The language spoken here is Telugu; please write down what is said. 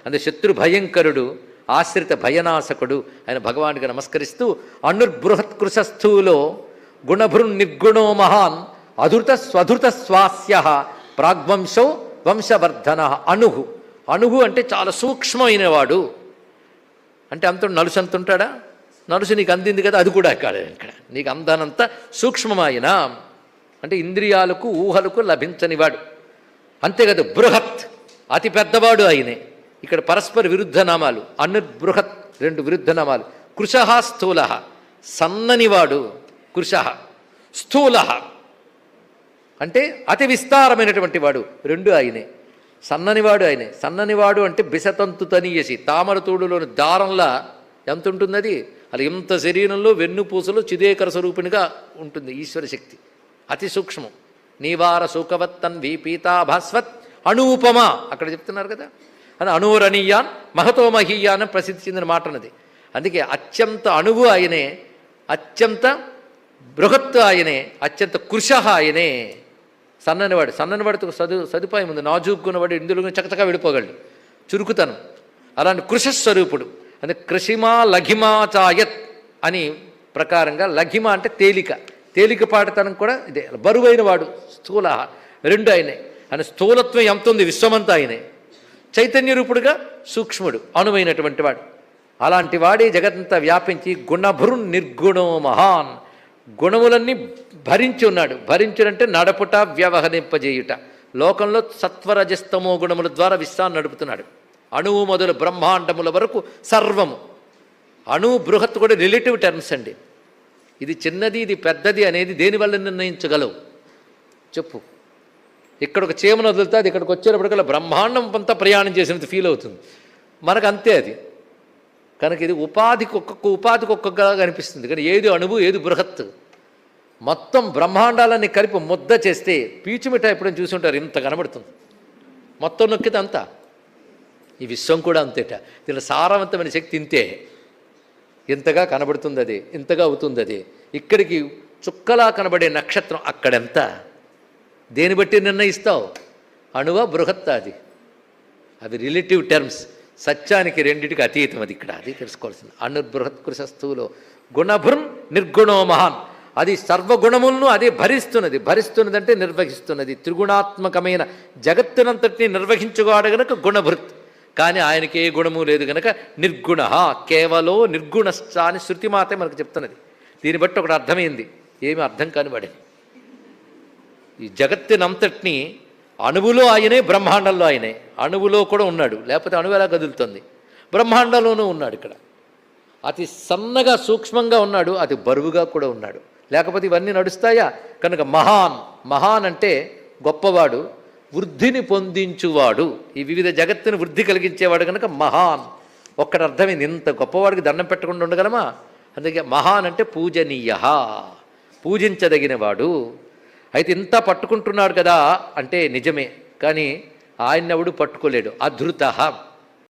అంటే శత్రు భయంకరుడు, ఆశ్రిత భయనాశకుడు ఆయన భగవానుడికి నమస్కరిస్తూ అనుర్బృహత్కృశస్థూలో గుణభృన్ నిర్గుణో మహాన్ అధృత స్వధృత స్వాస్య ప్రాగ్వంశో వంశవర్ధన. అణుహు, అణుహు అంటే చాలా సూక్ష్మమైన వాడు. అంటే అంత నలుసు అంత ఉంటాడా? నలుసు నీకు అందింది కదా, అది కూడా ఇక్కడ నీకు అందనంత సూక్ష్మమైన, అంటే ఇంద్రియాలకు ఊహలకు లభించనివాడు. అంతే కదా, బృహత్ అతి పెద్దవాడు ఆయనే. ఇక్కడ పరస్పర విరుద్ధ నామాలు, అనుర్బృహత్ రెండు విరుద్ధ నామాలు. కృశ స్థూల, సన్ననివాడు కృశ, స్థూల అంటే అతి విస్తారమైనటువంటి వాడు, రెండు ఆయనే. సన్ననివాడు ఆయనే. సన్ననివాడు అంటే బిసతంతు తనీయసి, తామరతూడులోని దారంలా ఎంత ఉంటుంది అది, అది ఇంత శరీరంలో వెన్నుపూసలు చిదేకర స్వరూపిణిగా ఉంటుంది ఈశ్వర శక్తి, అతి సూక్ష్మం. నీవార సూకవత్తన్ వీపీతాభాస్వత్ అణూపమా అక్కడ చెప్తున్నారు కదా, అని అణువురణీయాన్ మహతో మహీయాన్ ప్రసిద్ధి చెందిన మాట అన్నది. అందుకే అత్యంత అణువు ఆయనే, అత్యంత బృహత్తు ఆయనే, అత్యంత కృశ ఆయనే. సన్ననివాడు, సన్ననివాడితో సదుపాయం ఉంది, నాజూక్కున్నవాడు ఇందులో చకచకా వెళ్ళిపోగలడు, చురుకుతనం. అలాంటి కృశస్వరూపుడు. అంటే కృషిమా లఘిమా చాయత్ అని ప్రకారంగా, లఘిమ అంటే తేలిక, తేలికపాటితనం కూడా ఇదే. బరువైన వాడు స్థూల, రెండు ఆయనే. అని స్థూలత్వం ఎంత ఉంది, విశ్వమంతా ఆయనే. చైతన్య రూపుడుగా సూక్ష్ముడు, అణువైనటువంటి వాడు. అలాంటి వాడే జగత్తంతా వ్యాపించి గుణభృన్ నిర్గుణో మహాన్, గుణములన్నీ భరించి ఉన్నాడు. భరించుడంటే నడపుట, వ్యవహరింపజేయుట. లోకంలో సత్వరజస్తమో గుణముల ద్వారా విశ్వాన్ని నడుపుతున్నాడు. అణువు మొదలు బ్రహ్మాండముల వరకు సర్వము. అణువు బృహత్ కూడా రిలేటివ్ టర్మ్స్ అండి. ఇది చిన్నది, ఇది పెద్దది అనేది దేనివల్ల నిర్ణయించగలవు చెప్పు. ఇక్కడ ఒక చీమను వదులుతా, అది ఇక్కడికి వచ్చేటప్పటికల్లా బ్రహ్మాండం అంతా ప్రయాణం చేసినంత ఫీల్ అవుతుంది. మనకు అంతే అది. కనుక ఇది ఉపాధికి ఒక్కొక్కగా కనిపిస్తుంది. కానీ ఏది అణువు, ఏది బృహత్. మొత్తం బ్రహ్మాండాలన్నీ కలిపి ముద్ద చేస్తే పీచుమిఠాయి ఎప్పుడైనా చూసి ఉంటారు, ఇంత కనబడుతుంది. మొత్తం నొక్కితే అంతా. ఈ విశ్వం కూడా అంతేట. దీని సారవంతమైన శక్తి ఇంతే, ఇంతగా కనబడుతుంది అది, ఇంతగా అవుతుంది అది. ఇక్కడికి చుక్కలా కనబడే నక్షత్రం అక్కడెంత, దేని బట్టి నిర్ణయిస్తావు? అణువ బృహత్, అది అవి రిలేటివ్ టర్మ్స్. సత్యానికి రెండింటికి అతీతం అది. ఇక్కడ అది తెలుసుకోవాల్సింది. అనుర్బృహత్కృశస్థూలో గుణభృన్ నిర్గుణో మహాన్, అది సర్వగుణములను అదే భరిస్తున్నది. భరిస్తున్నదంటే నిర్వహిస్తున్నది. త్రిగుణాత్మకమైన జగత్తునంతటినీ నిర్వహించుగాడు గనక గుణభృత్. కానీ ఆయనకి ఏ గుణము లేదు గనక నిర్గుణ, కేవలో నిర్గుణశ్చ అని శృతిమాతే మనకు చెప్తున్నది. దీన్ని బట్టి ఒకటి అర్థమైంది, ఏమి అర్థం కానివాడే. ఈ జగత్తునంతటినీ అణువులో ఆయనే, బ్రహ్మాండంలో ఆయనే. అణువులో కూడా ఉన్నాడు, లేకపోతే అణువు ఎలా కదులుతుంది? బ్రహ్మాండంలోనూ ఉన్నాడు. ఇక్కడ అతి సన్నగా సూక్ష్మంగా ఉన్నాడు, అతి బరువుగా కూడా ఉన్నాడు. లేకపోతే ఇవన్నీ నడుస్తాయా? కనుక మహాన్, మహాన్ అంటే గొప్పవాడు, వృద్ధిని పొందించువాడు, ఈ వివిధ జగత్తుని వృద్ధి కలిగించేవాడు కనుక మహాన్. ఒక్కటి అర్థమైంది, ఇంత గొప్పవాడికి దండం పెట్టకుండా ఉండగలమా? అందుకే మహాన్ అంటే పూజనీయ, పూజించదగినవాడు. అయితే ఇంత పట్టుకుంటున్నాడు కదా అంటే నిజమే, కానీ ఆయన్నెవడు పట్టుకోలేడు. అధృత